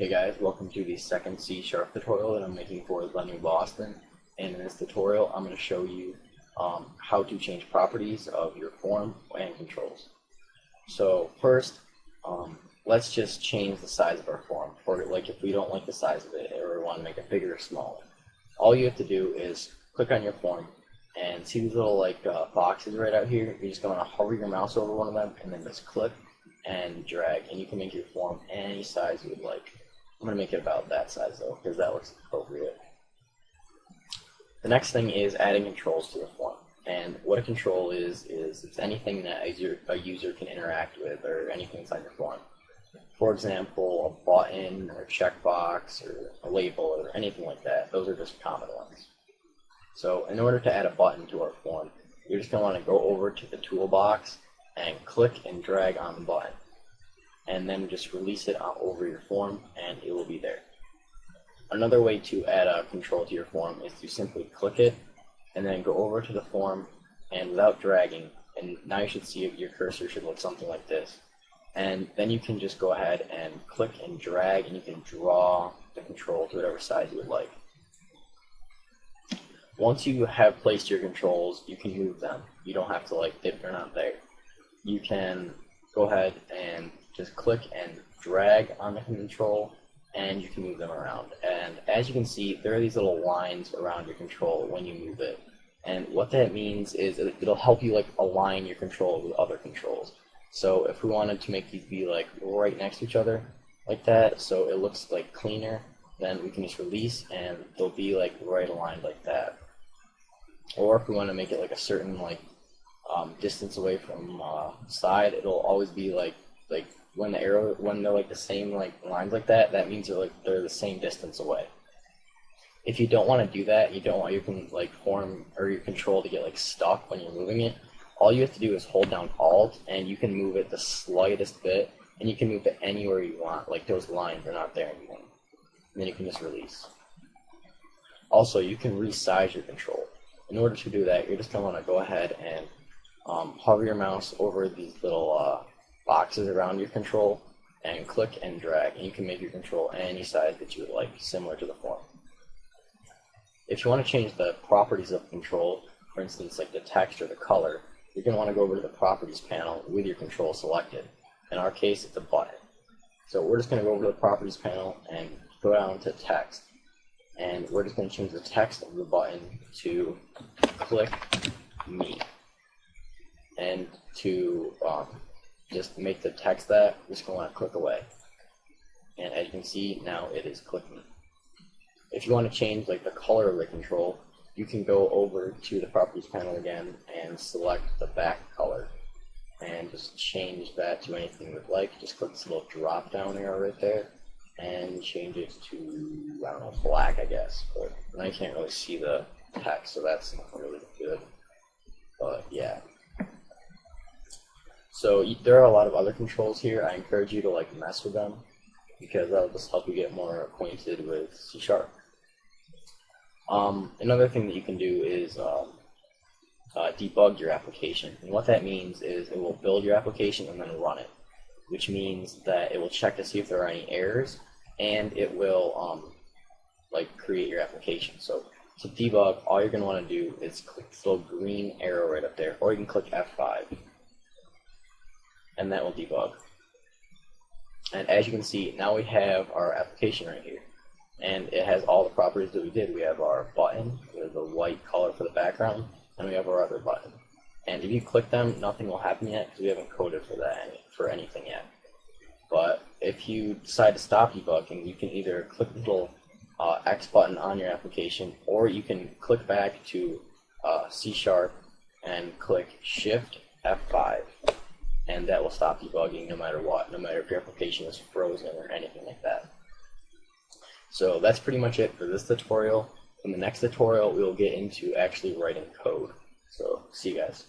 Hey guys, welcome to the second C# tutorial that I'm making for Lending Boston. And in this tutorial, I'm going to show you how to change properties of your form and controls. So first, let's just change the size of our form. For like if we don't like the size of it or we want to make it bigger or smaller, all you have to do is click on your form and see these little boxes right out here. You're just going to hover your mouse over one of them and then just click and drag, and you can make your form any size you would like. I'm going to make it about that size though, because that looks appropriate. The next thing is adding controls to the form. And what a control is it's anything that a user can interact with, or anything inside your form. For example, a button or a checkbox or a label or anything like that. Those are just common ones. So in order to add a button to our form, you're just going to want to go over to the toolbox and click and drag on the button, and then just release it over your form and it will be there. Another way to add a control to your form is to simply click it and then go over to the form, and without dragging, and now you should see your cursor should look something like this, and then you can just go ahead and click and drag, and you can draw the control to whatever size you would like. Once you have placed your controls, you can move them. You don't have to if they're not there. You can go ahead and just click and drag on the control, and you can move them around. And as you can see, there are these little lines around your control when you move it. And what that means is it'll help you align your control with other controls. So if we wanted to make these be right next to each other like that, so it looks cleaner, then we can just release and they'll be right aligned like that. Or if we want to make it a certain distance away from side, it'll always be when they're the same lines like that, that means they're the same distance away. If you don't want to do that, you don't want your form or your control to get stuck when you're moving it, all you have to do is hold down Alt, and you can move it the slightest bit, and you can move it anywhere you want. Those lines are not there anymore. And then you can just release. Also, you can resize your control. In order to do that, you're just going to want to go ahead and hover your mouse over these little boxes around your control and click and drag, and you can make your control any size that you would like, similar to the form. If you want to change the properties of control, for instance the text or the color, you're going to want to go over to the properties panel with your control selected. In our case, it's a button. So we're just going to go over to the properties panel and go down to text, and we're just going to change the text of the button to click me. And to just make the text that, we're just going to want to click away. And as you can see, now it is clicking. If you want to change the color of the control, you can go over to the properties panel again and select the back color and just change that to anything you would like. Just click this little drop down arrow right there and change it to, I don't know, black, I guess. But now you can't really see the text, so that's not really good. But yeah. So there are a lot of other controls here. I encourage you to mess with them, because that'll just help you get more acquainted with C#. Another thing that you can do is debug your application. And what that means is it will build your application and then run it, which means that it will check to see if there are any errors, and it will create your application. So to debug, all you're going to want to do is click this little green arrow right up there, or you can click F5. And that will debug. And as you can see, now we have our application right here. And it has all the properties that we did. We have our button with the white color for the background, and we have our other button. And if you click them, nothing will happen yet because we haven't coded for anything yet. But if you decide to stop debugging, you can either click the little X button on your application, or you can click back to C# and click Shift F5. And that will stop debugging no matter what, no matter if your application is frozen or anything like that. So that's pretty much it for this tutorial. In the next tutorial, we will get into actually writing code. So see you guys.